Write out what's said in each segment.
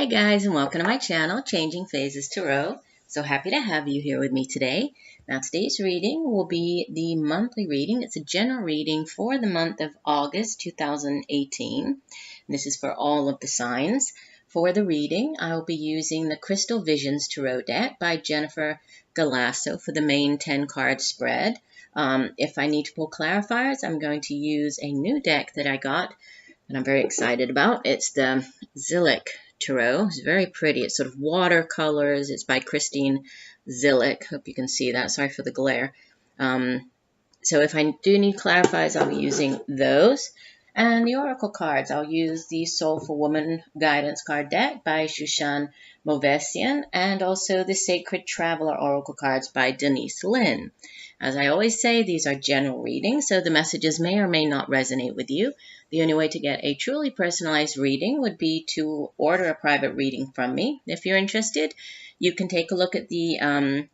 Hi guys, and welcome to my channel, Changing Phases Tarot. So happy to have you here with me today. Now today's reading will be the monthly reading. It's a general reading for the month of August 2018. And this is for all of the signs. For the reading, I will be using the Crystal Visions Tarot deck by Jennifer Galasso for the main 10-card spread. If I need to pull clarifiers, I'm going to use a new deck that I got and I'm very excited about. It's the Zillich Tarot. It's very pretty. It's sort of watercolors. It's by Christine Zillich. Hope you can see that. Sorry for the glare. So if I do need clarifiers, I'll be using those. And the oracle cards, I'll use the Soulful Woman Guidance card deck by Shushann Movessian, and also the Sacred Traveler Oracle cards by Denise, Linn. As I always say, these are general readings, so the messages may or may not resonate with you. The only way to get a truly personalized reading would be to order a private reading from me. If you're interested, you can take a look at the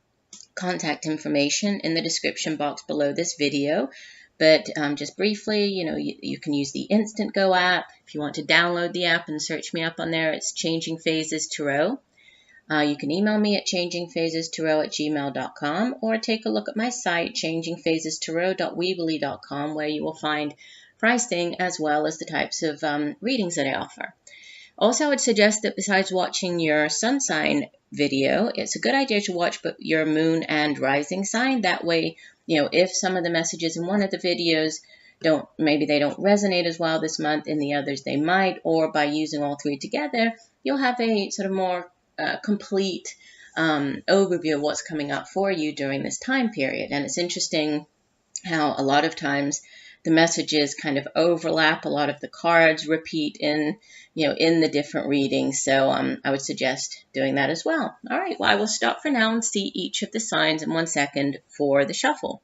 contact information in the description box below this video. But just briefly, you can use the INSTANTGO app. If you want to download the app and search me up on there, it's Changing Phases Tarot. You can email me at changingphasestarot@gmail.com or take a look at my site, changingphasestarot.weebly.com, where you will find pricing as well as the types of readings that I offer. Also, I would suggest that besides watching your sun sign video, it's a good idea to watch your moon and rising sign. That way, if some of the messages in one of the videos maybe they don't resonate as well this month, in the others they might, or by using all three together, you'll have a sort of more complete overview of what's coming up for you during this time period. And it's interesting how a lot of times the messages kind of overlap. A lot of the cards repeat in the different readings. So I would suggest doing that as well. All right, well, I will stop for now and see each of the signs in 1 second for the shuffle.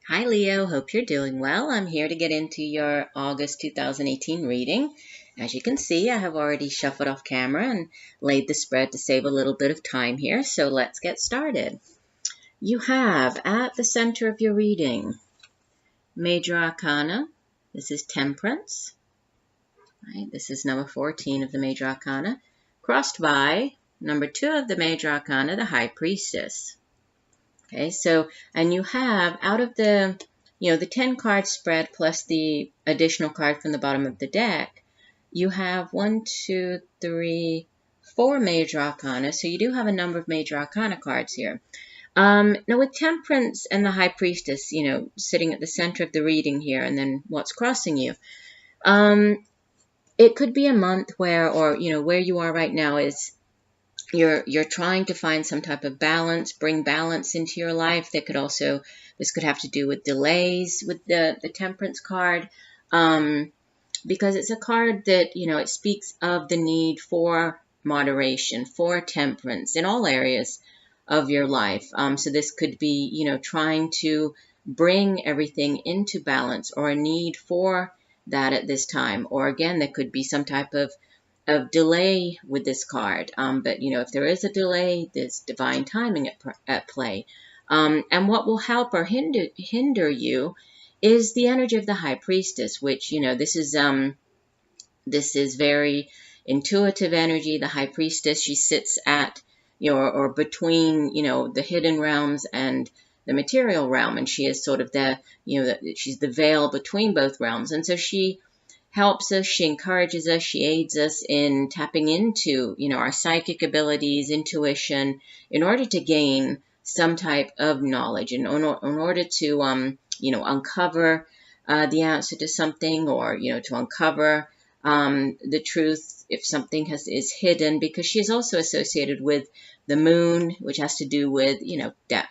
Hi, Leo. Hope you're doing well. I'm here to get into your August 2018 reading. As you can see, I have already shuffled off camera and laid the spread to save a little bit of time here. So let's get started. You have at the center of your reading, Major Arcana. This is Temperance. Right? This is number 14 of the Major Arcana. Crossed by number 2 of the Major Arcana, the High Priestess. Okay, so, and you have out of the 10 card spread plus the additional card from the bottom of the deck, you have 1, 2, 3, 4 Major Arcana. So you do have a number of Major Arcana cards here. Now with Temperance and the High Priestess, sitting at the center of the reading here, and then what's crossing you, it could be a month where you are right now is you're trying to find some type of balance, bring balance into your life. This could have to do with delays with the Temperance card, because it's a card that, it speaks of the need for moderation, for temperance in all areas of your life. So this could be, trying to bring everything into balance, or a need for that at this time. Or again, there could be some type of delay with this card. But, if there is a delay, there's divine timing at play. And what will help or hinder you is the energy of the High Priestess, which, this is very intuitive energy. The High Priestess, she sits at or between, the hidden realms and the material realm. And she is sort of she's the veil between both realms. And so she helps us, she encourages us, she aids us in tapping into, our psychic abilities, intuition, in order to gain some type of knowledge, and in order to, uncover the answer to something, or, to uncover the truth if something is hidden, because she is also associated with the moon, which has to do with,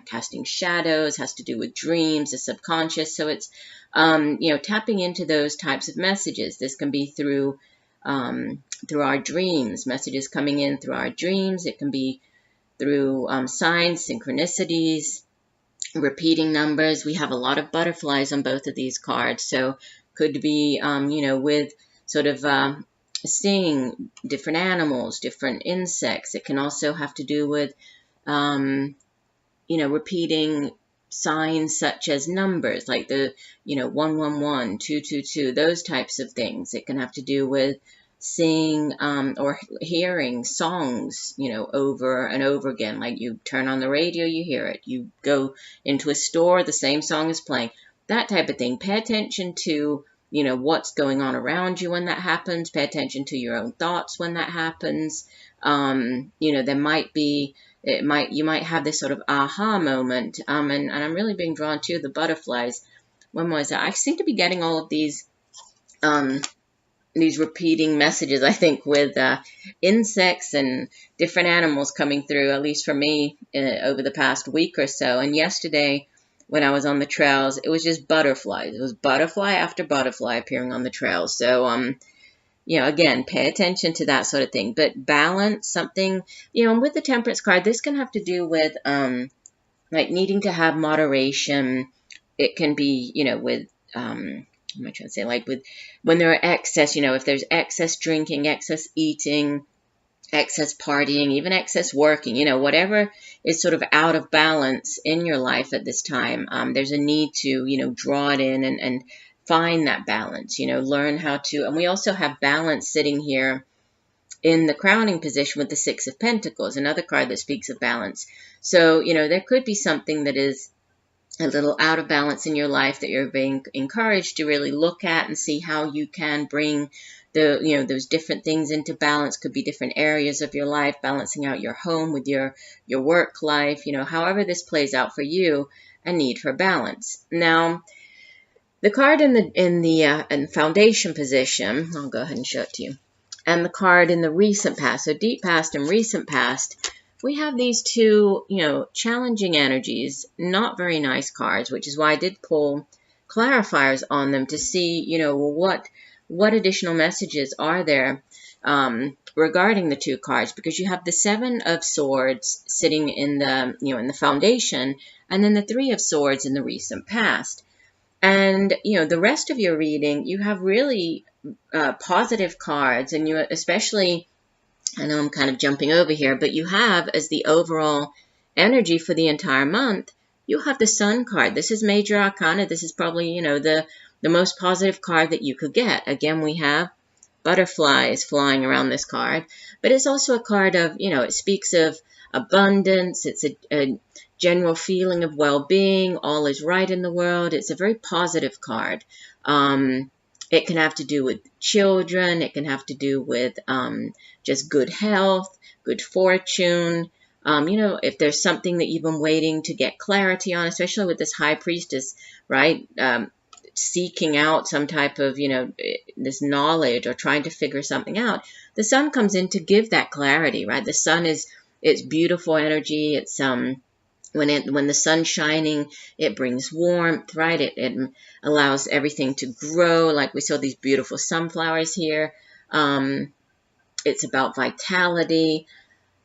casting shadows, has to do with dreams, the subconscious. So it's, tapping into those types of messages. This can be through our dreams, messages coming in through our dreams. It can be through signs, synchronicities, repeating numbers. We have a lot of butterflies on both of these cards. So could be, with sort of seeing different animals, different insects. It can also have to do with, repeating signs such as numbers, like the, 111, 222, those types of things. It can have to do with seeing or hearing songs, over and over again. Like you turn on the radio, you hear it. You go into a store, the same song is playing. That type of thing. Pay attention to, what's going on around you when that happens. Pay attention to your own thoughts when that happens. There might be, you might have this sort of aha moment. And I'm really being drawn to the butterflies. When was it? I seem to be getting all of these repeating messages, I think, with insects and different animals coming through, at least for me, over the past week or so. And yesterday, when I was on the trails, it was just butterflies. It was butterfly after butterfly appearing on the trails. So, again, pay attention to that sort of thing. But balance, something, and with the Temperance card, this can have to do with, like, needing to have moderation. It can be, with, what am I trying to say? Like with when there are excess, if there's excess drinking, excess eating, excess partying, even excess working, whatever is sort of out of balance in your life at this time, there's a need to, draw it in and find that balance, learn how to. And we also have balance sitting here in the crowning position with the Six of Pentacles, another card that speaks of balance. So, there could be something that is a little out of balance in your life that you're being encouraged to really look at and see how you can bring those different things into balance. Could be different areas of your life, balancing out your home with your work life, however this plays out for you, a need for balance. Now, the card in the foundation position, I'll go ahead and show it to you, and the card in the recent past, so deep past and recent past, we have these two, challenging energies, not very nice cards, which is why I did pull clarifiers on them to see, what additional messages are there regarding the two cards, because you have the Seven of Swords sitting in the, in the foundation, and then the Three of Swords in the recent past. And, the rest of your reading, you have really positive cards, and you especially, I know I'm kind of jumping over here, but you have, as the overall energy for the entire month, you have the Sun card. This is Major Arcana. This is probably, the most positive card that you could get. Again, we have butterflies flying around this card, but it's also a card of, it speaks of abundance. It's a general feeling of well-being. All is right in the world. It's a very positive card. It can have to do with children. It can have to do with just good health, good fortune. If there's something that you've been waiting to get clarity on, especially with this High Priestess, right? Seeking out some type of, this knowledge or trying to figure something out. The Sun comes in to give that clarity, right? The Sun it's beautiful energy. It's when the sun's shining, it brings warmth, right? It allows everything to grow. Like we saw these beautiful sunflowers here. It's about vitality.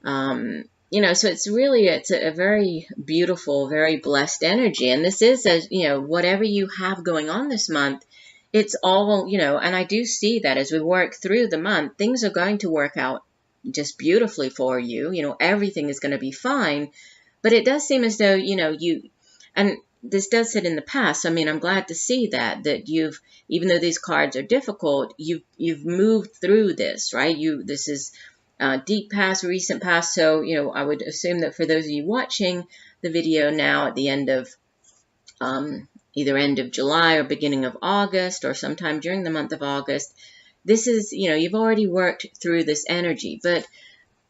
So it's a very beautiful, very blessed energy. And this is, whatever you have going on this month, it's all, and I do see that as we work through the month, things are going to work out just beautifully for you. Everything is going to be fine. But it does seem as though, and this does sit in the past. I mean, I'm glad to see that even though these cards are difficult, you've moved through this, right? This is deep past, recent past. So, I would assume that for those of you watching the video now at the end of, either end of July or beginning of August or sometime during the month of August, this is, you've already worked through this energy. But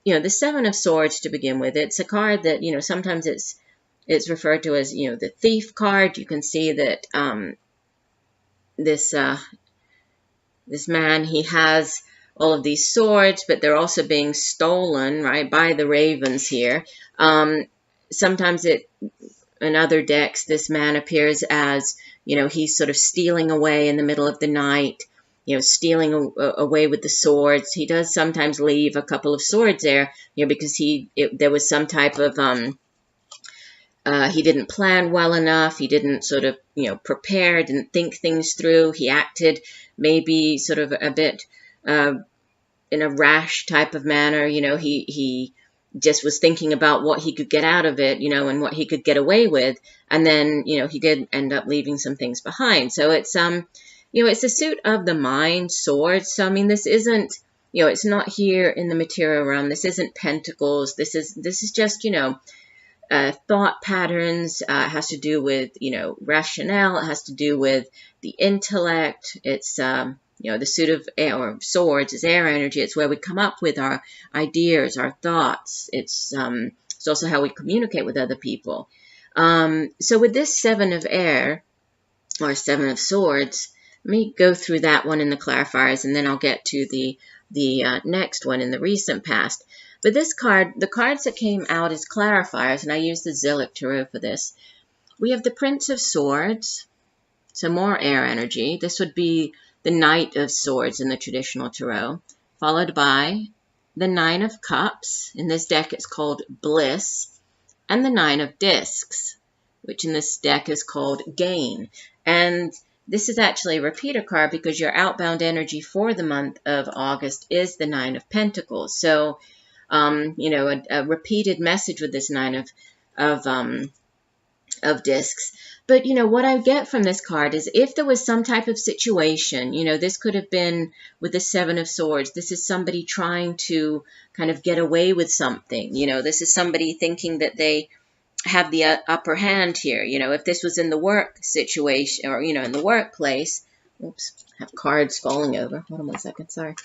the Seven of Swords to begin with, it's a card that, sometimes it's referred to as, the Thief card. You can see that this man, he has all of these swords, but they're also being stolen, right, by the ravens here. Sometimes in other decks, this man appears as, he's sort of stealing away in the middle of the night, stealing away with the swords. He does sometimes leave a couple of swords there, because there was some type of, he didn't plan well enough. He didn't sort of, prepare, didn't think things through. He acted maybe sort of a bit in a rash type of manner. He just was thinking about what he could get out of it, and what he could get away with. And then, he did end up leaving some things behind. So it's, it's a suit of the mind, swords. So, I mean, this isn't, it's not here in the material realm. This isn't pentacles. This is just, thought patterns. It has to do with, rationale. It has to do with the intellect. It's, the suit of air, or swords is air energy. It's where we come up with our ideas, our thoughts. It's also how we communicate with other people. So with this 7 of air, or 7 of swords, let me go through that one in the clarifiers, and then I'll get to the next one in the recent past. But this card, the cards that came out as clarifiers, and I use the Zillich tarot for this. We have the Prince of Swords, so more air energy. This would be the Knight of Swords in the traditional tarot, followed by the 9 of Cups. In this deck, it's called Bliss, and the 9 of Discs, which in this deck is called Gain. And this is actually a repeater card because your outbound energy for the month of August is the 9 of Pentacles. So, a repeated message with this 9 of discs. But, what I get from this card is if there was some type of situation, this could have been with the 7 of Swords. This is somebody trying to kind of get away with something. This is somebody thinking that they have the upper hand here. If this was in the work situation, or, in the workplace. Oops, I have cards falling over. Hold on 1 second, sorry.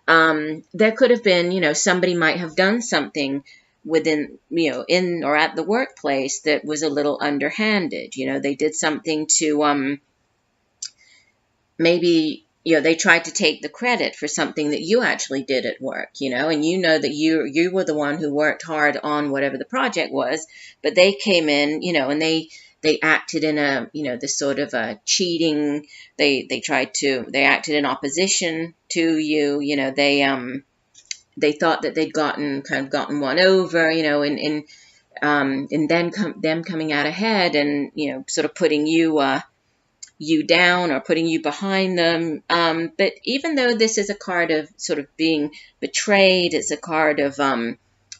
There could have been, somebody might have done something within, in or at the workplace that was a little underhanded. They did something to, maybe, they tried to take the credit for something that you actually did at work, and that you were the one who worked hard on whatever the project was, but they came in, and they acted in a, this sort of a cheating, they acted in opposition to you, they thought that they'd gotten one over, and then them coming out ahead and, sort of putting you down or putting you behind them. But even though this is a card of sort of being betrayed, it's a card of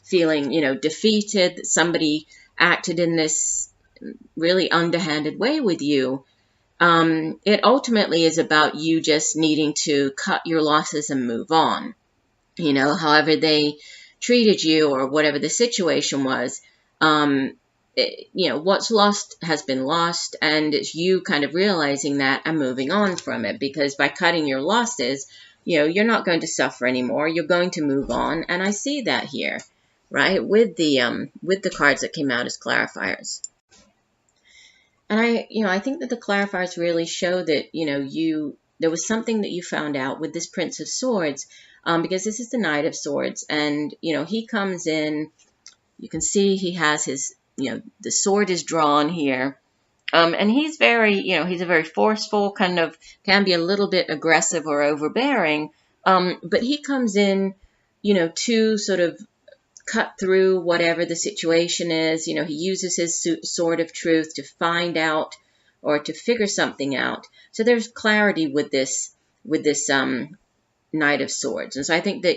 feeling, defeated, that somebody acted in this really underhanded way with you. It ultimately is about you just needing to cut your losses and move on. However they treated you or whatever the situation was, what's lost has been lost, and it's you kind of realizing that and moving on from it, because by cutting your losses, you're not going to suffer anymore. You're going to move on, and I see that here, right, with the cards that came out as clarifiers. And I think that the clarifiers really show that, there was something that you found out with this Prince of Swords, because this is the Knight of Swords, and, he comes in, you can see he has his, the sword is drawn here, and he's very, he's a very forceful, kind of, can be a little bit aggressive or overbearing, but he comes in, to sort of cut through whatever the situation is. He uses his sword of truth to find out or to figure something out. So there's clarity with this Knight of Swords. And so I think that,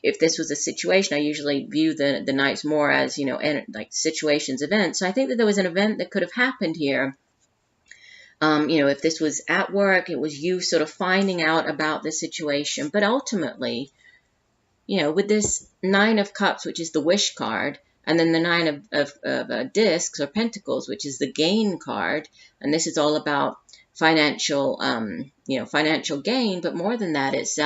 if this was a situation, I usually view the knights more as, like situations, events. So I think that there was an event that could have happened here. If this was at work, it was you sort of finding out about the situation. But ultimately, with this 9 of Cups, which is the wish card, and then the 9 of discs or pentacles, which is the gain card, and this is all about financial, financial gain, but more than that, it's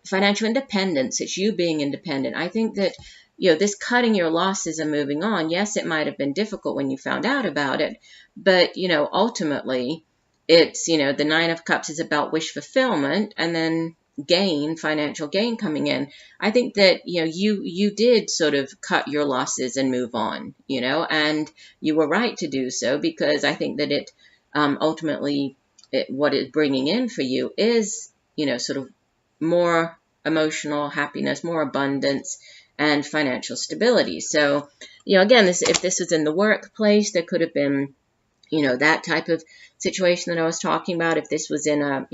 financial independence. It's you being independent. I think that, this cutting your losses and moving on, yes, it might have been difficult when you found out about it, but, ultimately, it's, the 9 of Cups is about wish fulfillment, and then gain, financial gain coming in. I think that, you did sort of cut your losses and move on, and you were right to do so, because I think that it, ultimately, what it's bringing in for you is, sort of more emotional happiness, more abundance, and financial stability. So, again, if this was in the workplace, there could have been, that type of situation that I was talking about. If this was in a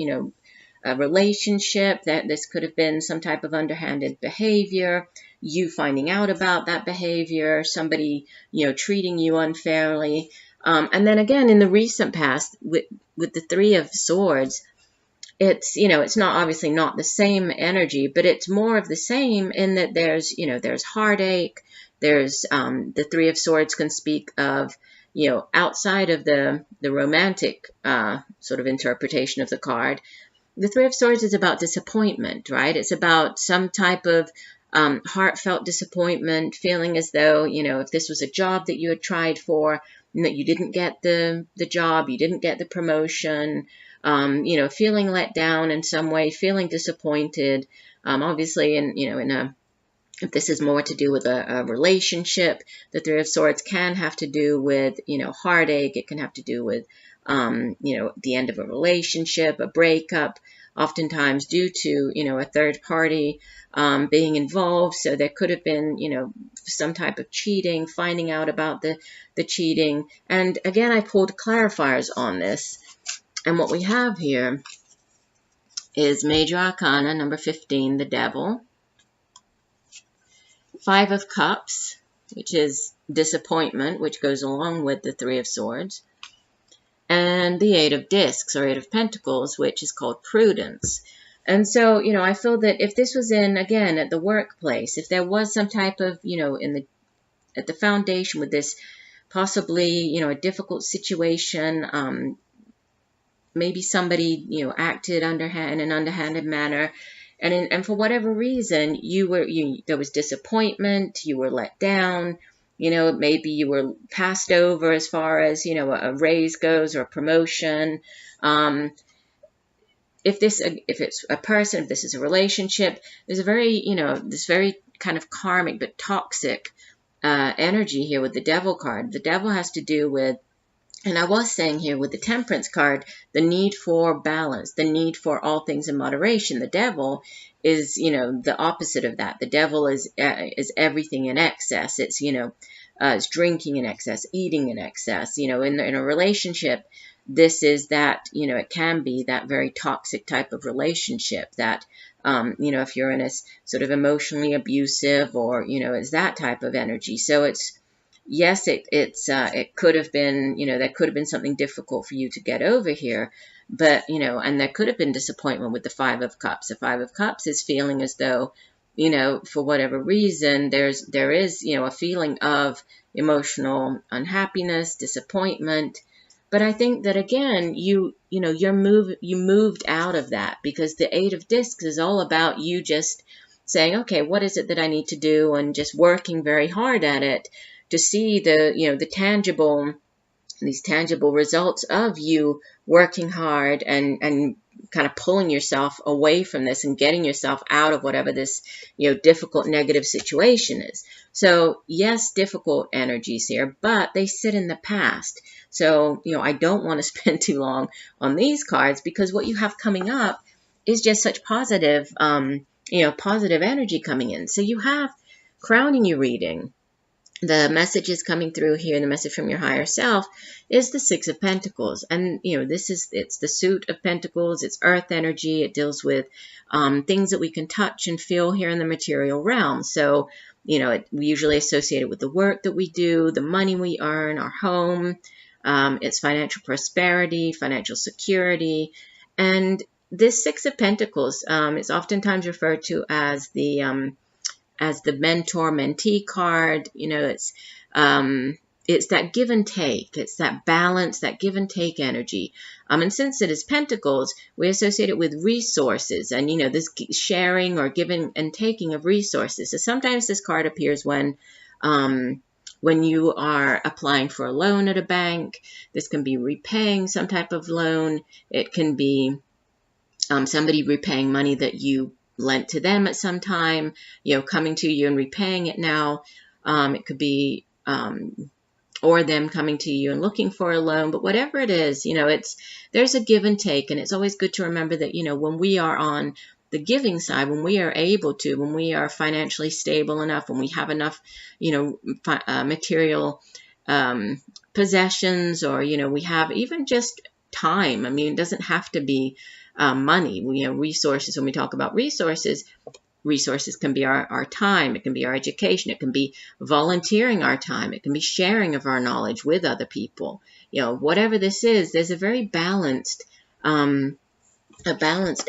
relationship, that this could have been some type of underhanded behavior. you finding out about that behavior, somebody, treating you unfairly. And then again, in the recent past, with the Three of Swords, it's, it's not obviously not the same energy, but it's more of the same in that there's heartache. There's the Three of Swords can speak of, outside of the romantic sort of interpretation of the card. The Three of Swords is about disappointment, right? It's about some type of heartfelt disappointment, feeling as though, if this was a job that you had tried for and that you didn't get the job, you didn't get the promotion, feeling let down in some way, feeling disappointed, obviously, if this is more to do with a relationship, the Three of Swords can have to do with, heartache. It can have to do with, the end of a relationship, a breakup, oftentimes due to, a third party being involved. So there could have been, some type of cheating, finding out about the cheating. And again, I pulled clarifiers on this. And what we have here is Major Arcana, number 15, the Devil. Five of Cups, which is disappointment, which goes along with the Three of Swords. And the Eight of Discs, or Eight of Pentacles, which is called prudence. And so, I feel that if this was again, at the workplace, if there was some type of, at the foundation with this possibly, a difficult situation, maybe somebody, acted in an underhanded manner, and for whatever reason, there was disappointment, you were let down, maybe you were passed over as far as, a raise goes or a promotion. If it's a person, if this is a relationship, there's a very, this very kind of karmic but toxic energy here with the Devil card. The Devil has to do with, and I was saying here with the Temperance card, the need for balance, the need for all things in moderation. The Devil is, the opposite of that. The Devil is everything in excess. It's, it's drinking in excess, eating in excess. In a relationship, this is that, it can be that very toxic type of relationship that, if you're in a sort of emotionally abusive or, it's that type of energy. So it's, yes, it could have been, there could have been something difficult for you to get over here, but, and there could have been disappointment with the Five of Cups. The Five of Cups is feeling as though, for whatever reason, there is, a feeling of emotional unhappiness, disappointment. But I think that again, you moved out of that, because the Eight of Discs is all about you just saying, okay, what is it that I need to do, and just working very hard at it to see these tangible results of you working hard and kind of pulling yourself away from this and getting yourself out of whatever this, difficult negative situation is. So yes, difficult energies here, but they sit in the past. So, I don't want to spend too long on these cards, because what you have coming up is just such positive, positive energy coming in. So you have crowning your reading. The messages coming through here, the message from your higher self, is the Six of Pentacles. And, it's the suit of Pentacles. It's earth energy. It deals with things that we can touch and feel here in the material realm. So, we usually associate it with the work that we do, the money we earn, our home. It's financial prosperity, financial security. And this Six of Pentacles is oftentimes referred to as the mentor-mentee card. It's that give and take. It's that balance, that give and take energy. And since it is Pentacles, we associate it with resources and, this sharing or giving and taking of resources. So sometimes this card appears when you are applying for a loan at a bank. This can be repaying some type of loan. It can be somebody repaying money that you lent to them at some time, coming to you and repaying it now. It could be, or them coming to you and looking for a loan, but whatever it is, there's a give and take. And it's always good to remember that, when we are on the giving side, when we are able to, when we are financially stable enough, when we have enough, material possessions, or, we have even just time. I mean, it doesn't have to be money. Resources, when we talk about resources, resources can be our time, it can be our education, it can be volunteering our time, it can be sharing of our knowledge with other people. Whatever this is, there's a very balanced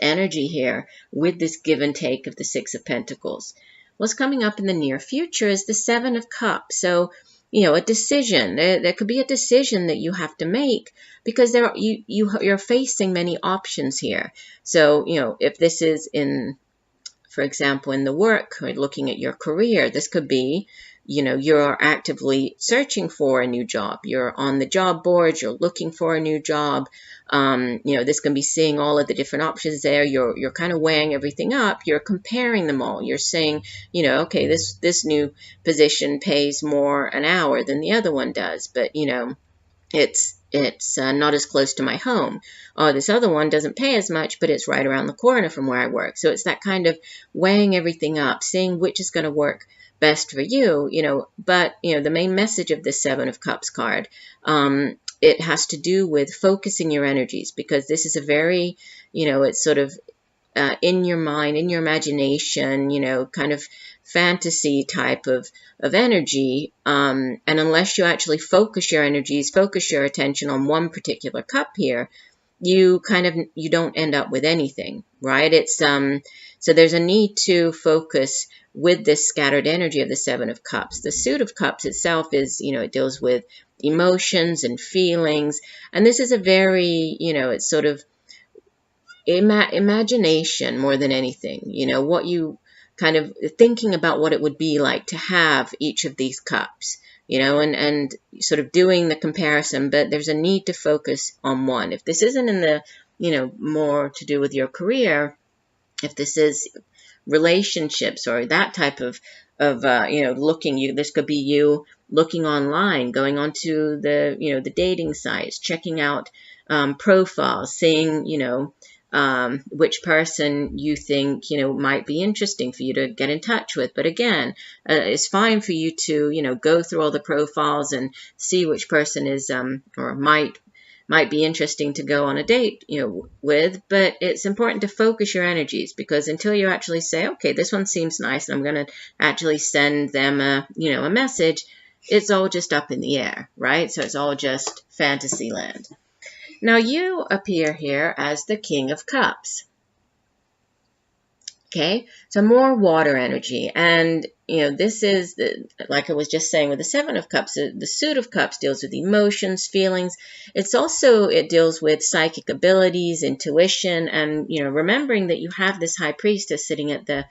energy here with this give and take of the Six of Pentacles. What's coming up in the near future is the Seven of Cups. So, a decision. There could be a decision that you have to make because you're facing many options here. So, if this is for example, in the work or looking at your career, this could be, you're actively searching for a new job. You're on the job board, you're looking for a new job. This can be seeing all of the different options there. You're kind of weighing everything up. You're comparing them all. You're saying, okay, this new position pays more an hour than the other one does, but, it's not as close to my home. Oh, this other one doesn't pay as much, but it's right around the corner from where I work. So it's that kind of weighing everything up, seeing which is going to work best for you, But, the main message of this Seven of Cups card, it has to do with focusing your energies, because this is a very, it's sort of in your mind, in your imagination, kind of fantasy type of energy. And unless you actually focus your energies, focus your attention on one particular cup here, you don't end up with anything, right? It's so there's a need to focus with this scattered energy of the Seven of Cups. The Suit of Cups itself is, it deals with emotions and feelings, and this is a very, it's sort of imagination more than anything, what you kind of thinking about what it would be like to have each of these cups, and sort of doing the comparison, but there's a need to focus on one. If this isn't in the, more to do with your career, if this is relationships or that type of looking, this could be you looking online, going onto the, the dating sites, checking out profiles, seeing, which person you think, might be interesting for you to get in touch with. But again, it's fine for you to, go through all the profiles and see which person is, or might be interesting to go on a date, with, but it's important to focus your energies, because until you actually say, okay, this one seems nice, and I'm going to actually send them a message, it's all just up in the air, right? So it's all just fantasy land. Now you appear here as the King of Cups. Okay, so more water energy, and this is like I was just saying with the Seven of Cups. The Suit of Cups deals with emotions, feelings. It deals with psychic abilities, intuition, and remembering that you have this High Priestess sitting at the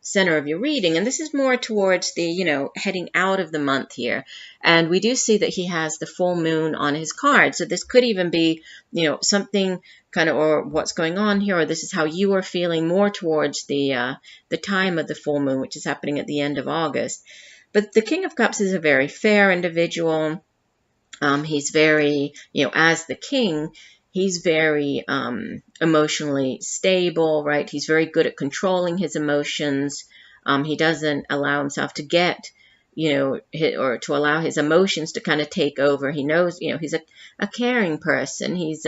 center of your reading, and this is more towards the heading out of the month here, and we do see that he has the full moon on his card. So this could even be something kind of, or what's going on here, or this is how you are feeling more towards the time of the full moon, which is happening at the end of August. But the King of Cups is a very fair individual. He's very, as the king, he's very emotionally stable, right? He's very good at controlling his emotions. He doesn't allow himself to get, or to allow his emotions to kind of take over. He knows, he's a caring person. He's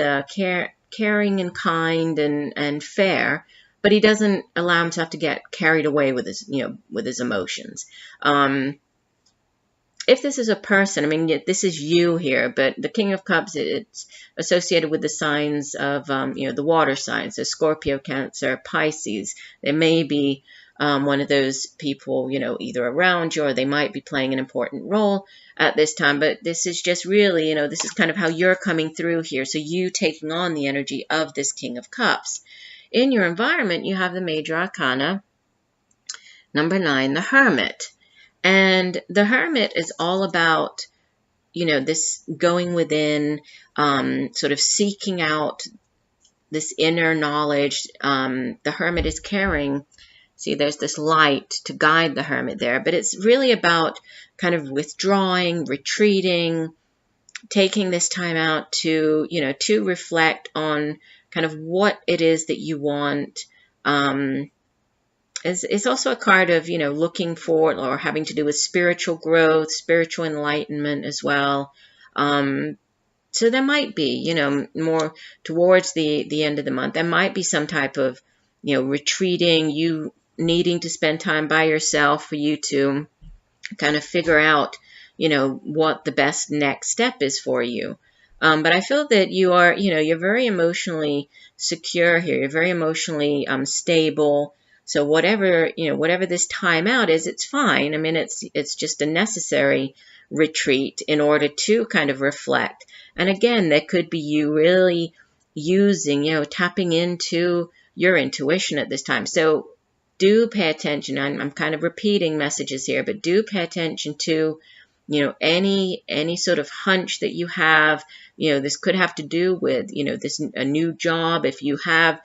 caring and kind and fair, but he doesn't allow himself to get carried away with his emotions. If this is a person, I mean, this is you here, but the King of Cups, it's associated with the signs of, the water signs, so Scorpio, Cancer, Pisces. There may be one of those people, either around you, or they might be playing an important role at this time. But this is just really, this is kind of how you're coming through here. So you taking on the energy of this King of Cups. In your environment, you have the Major Arcana, number 9, the Hermit. And the Hermit is all about, this going within, sort of seeking out this inner knowledge. The Hermit is carrying, see, there's this light to guide the Hermit there, but it's really about kind of withdrawing, retreating, taking this time out to, to reflect on kind of what it is that you want. It's also a card of, looking for or having to do with spiritual growth, spiritual enlightenment as well. So there might be, more towards the end of the month, there might be some type of, retreating, you needing to spend time by yourself for you to kind of figure out, what the best next step is for you. But I feel that you are, you're very emotionally secure here. You're very emotionally stable. So whatever this time out is, it's fine. I mean, it's just a necessary retreat in order to kind of reflect. And again, that could be you really using, tapping into your intuition at this time. So do pay attention. I'm kind of repeating messages here, but do pay attention to, any sort of hunch that you have. This could have to do with, a new job. If you have,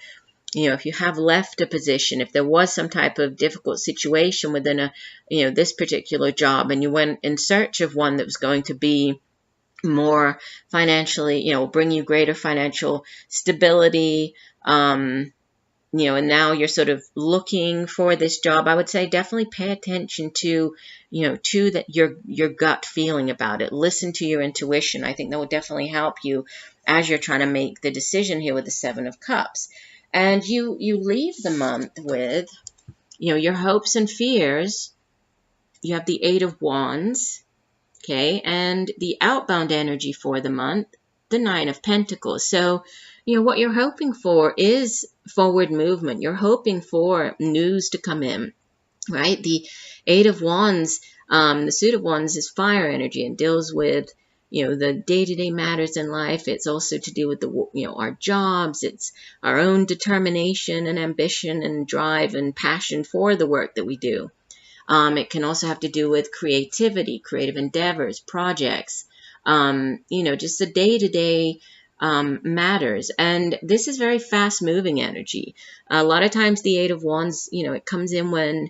if you have left a position, if there was some type of difficult situation within this particular job, and you went in search of one that was going to be more financially, bring you greater financial stability, and now you're sort of looking for this job, I would say definitely pay attention to, to that your gut feeling about it. Listen to your intuition. I think that will definitely help you as you're trying to make the decision here with the Seven of Cups. And you leave the month with, your hopes and fears. You have the Eight of Wands, okay, and the outbound energy for the month, the Nine of Pentacles. So, what you're hoping for is forward movement. You're hoping for news to come in, right? The Eight of Wands, the Suit of Wands is fire energy and deals with, the day-to-day matters in life. It's also to do with our jobs. It's our own determination and ambition and drive and passion for the work that we do. It can also have to do with creativity, creative endeavors, projects, just the day-to-day matters. And this is very fast-moving energy. A lot of times the Eight of Wands, it comes in when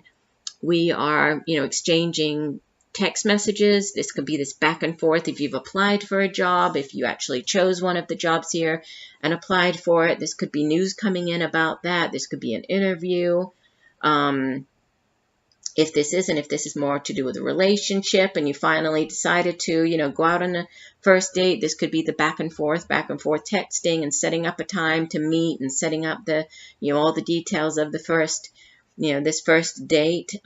we are, exchanging text messages. This could be this back and forth if you've applied for a job, if you actually chose one of the jobs here and applied for it. This could be news coming in about that. This could be an interview. If this is more to do with a relationship and you finally decided to, go out on a first date, this could be the back and forth texting and setting up a time to meet and setting up the, all the details of the first, this first date.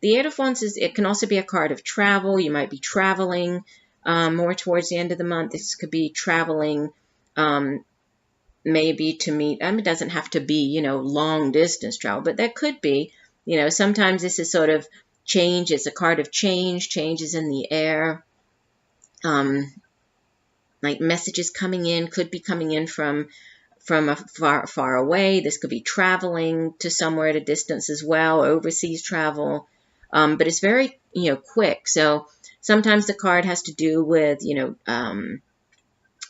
The Eight of Wands it can also be a card of travel. You might be traveling more towards the end of the month. This could be traveling maybe to meet, it doesn't have to be, long distance travel, but that could be. Sometimes this is sort of change. It's a card of change, changes in the air. Like messages coming in, could be coming in from a far away. This could be traveling to somewhere at a distance as well, overseas travel. But it's very, quick. So sometimes the card has to do with,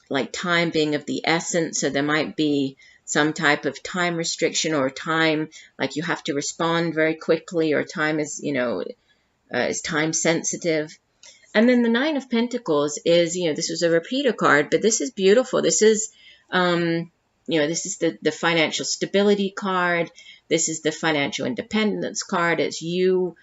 like time being of the essence. So there might be some type of time restriction or time, like you have to respond very quickly, or time is, is time sensitive. And then the Nine of Pentacles is, this was a repeater card, but this is beautiful. This is, this is the financial stability card. This is the financial independence card. It's you,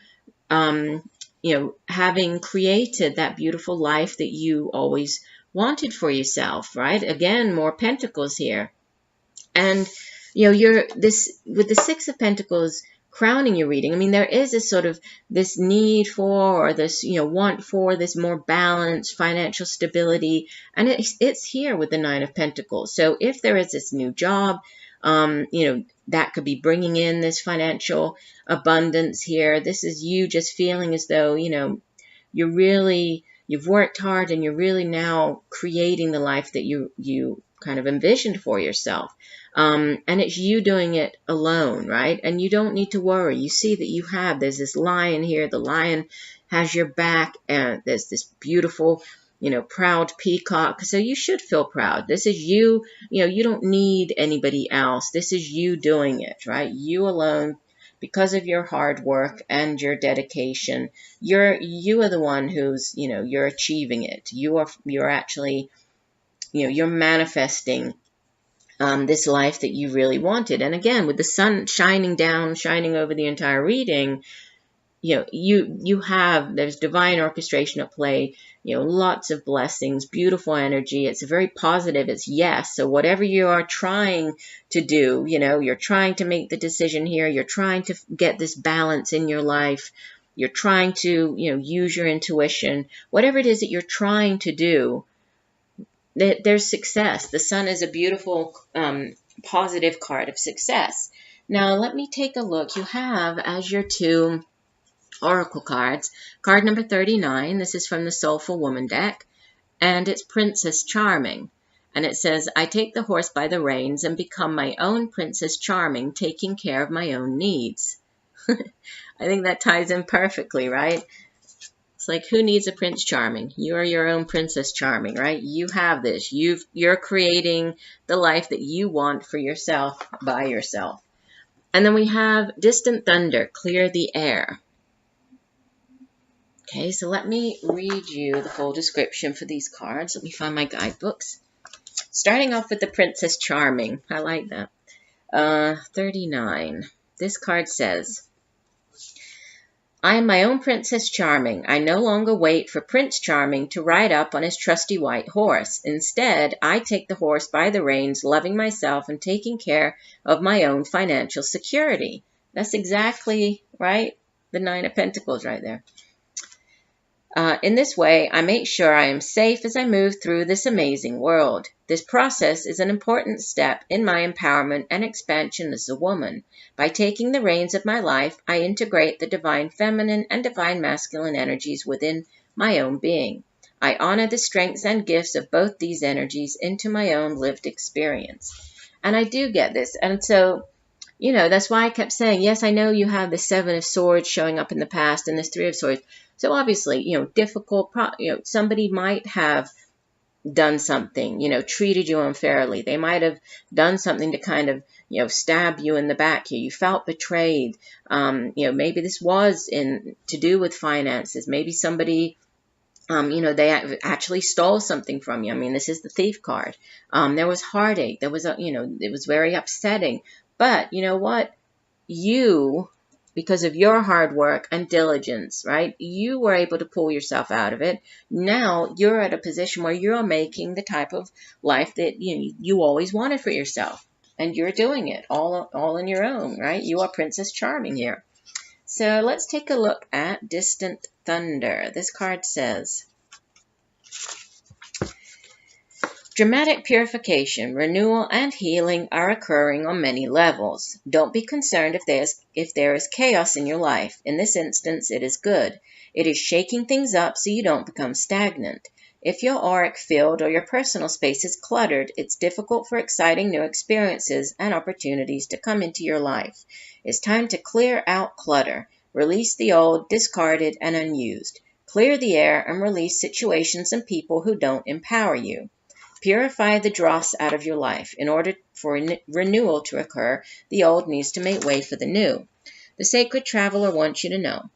having created that beautiful life that you always wanted for yourself, right? Again, more pentacles here. And, you're with the Six of Pentacles crowning your reading. I mean, there is a sort of this need for, or this, want for this more balanced financial stability. And it's here with the Nine of Pentacles. So if there is this new job, that could be bringing in this financial abundance here. This is you just feeling as though, you've worked hard and you're really now creating the life that you kind of envisioned for yourself. And it's you doing it alone, right? And you don't need to worry. You see that there's this lion here. The lion has your back, and there's this beautiful, proud peacock. So you should feel proud. This is you, you don't need anybody else. This is you doing it, right? You alone, because of your hard work and your dedication. You are the one who's, you're achieving it. You're actually, you're manifesting this life that you really wanted. And again, with the sun shining over the entire reading, there's divine orchestration at play, lots of blessings, beautiful energy. It's very positive. It's yes. So whatever you are trying to do, you're trying to make the decision here. You're trying to get this balance in your life. You're trying to, use your intuition. Whatever it is that you're trying to do, there's success. The sun is a beautiful, positive card of success. Now, let me take a look. You have as your two oracle cards, card number 39. This is from the Soulful Woman deck, and it's Princess Charming. And it says, I take the horse by the reins and become my own Princess Charming, taking care of my own needs. I think that ties in perfectly, right? It's like, who needs a Prince Charming? You are your own Princess Charming, right? You have this. You're creating the life that you want for yourself by yourself. And then we have Distant Thunder, clear the air. Okay, so let me read you the full description for these cards. Let me find my guidebooks. Starting off with the Princess Charming. I like that. 39. This card says, I am my own Princess Charming. I no longer wait for Prince Charming to ride up on his trusty white horse. Instead, I take the horse by the reins, loving myself and taking care of my own financial security. That's exactly right. The Nine of Pentacles right there. In this way, I make sure I am safe as I move through this amazing world. This process is an important step in my empowerment and expansion as a woman. By taking the reins of my life, I integrate the divine feminine and divine masculine energies within my own being. I honor the strengths and gifts of both these energies into my own lived experience. And I do get this. And so, that's why I kept saying, yes, I know you have the Seven of Swords showing up in the past and this Three of Swords. So obviously, difficult, somebody might have done something, treated you unfairly. They might have done something to kind of, stab you in the back here. You felt betrayed. Maybe this was to do with finances. Maybe somebody, they actually stole something from you. I mean, this is the Thief card. There was heartache. There was, it was very upsetting. But you know what? Because of your hard work and diligence, right? You were able to pull yourself out of it. Now you're at a position where you're making the type of life that you always wanted for yourself. And you're doing it all on your own, right? You are Princess Charming here. So let's take a look at Distant Thunder. This card says, dramatic purification, renewal, and healing are occurring on many levels. Don't be concerned if there is chaos in your life. In this instance, it is good. It is shaking things up so you don't become stagnant. If your auric field or your personal space is cluttered, it's difficult for exciting new experiences and opportunities to come into your life. It's time to clear out clutter. Release the old, discarded, and unused. Clear the air and release situations and people who don't empower you. Purify the dross out of your life. In order for renewal to occur, the old needs to make way for the new. The sacred traveler wants you to know.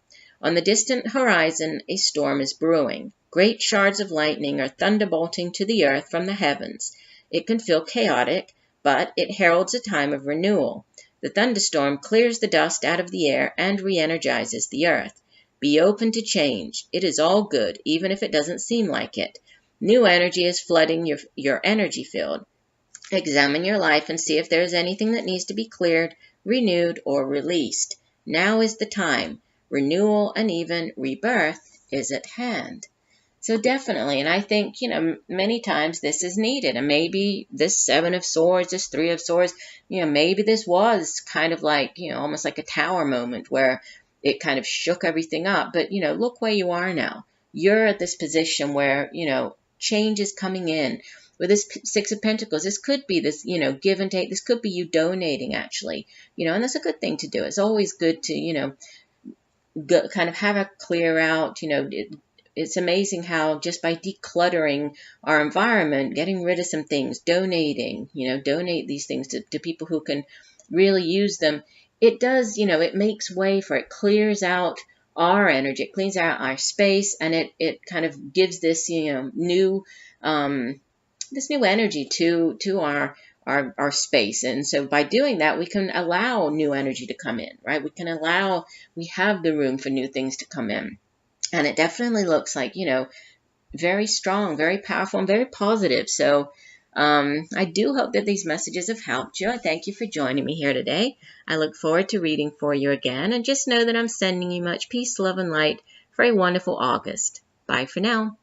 On the distant horizon, a storm is brewing. Great shards of lightning are thunderbolting to the earth from the heavens. It can feel chaotic, but it heralds a time of renewal. The thunderstorm clears the dust out of the air and re-energizes the earth. Be open to change. It is all good, even if it doesn't seem like it. New energy is flooding your energy field. Examine your life and see if there is anything that needs to be cleared, renewed, or released. Now is the time. Renewal and even rebirth is at hand. So definitely, and I think, many times this is needed. And maybe this Seven of Swords, this Three of Swords, maybe this was kind of like, almost like a tower moment where it kind of shook everything up. But, look where you are now. You're at this position where, change is coming in. With this Six of Pentacles, this could be this, give and take. This could be you donating, actually, and that's a good thing to do. It's always good to, kind of have a clear out, it's amazing how just by decluttering our environment, getting rid of some things, donating, donate these things to people who can really use them. It does, it makes way for it, clears out our energy, it cleans out our space, and it kind of gives this, new, this new energy to our space. And so by doing that, we can allow new energy to come in, right? We have the room for new things to come in. And it definitely looks like, very strong, very powerful, and very positive. So I do hope that these messages have helped you. I thank you for joining me here today. I look forward to reading for you again. And just know that I'm sending you much peace, love, and light for a wonderful August. Bye for now.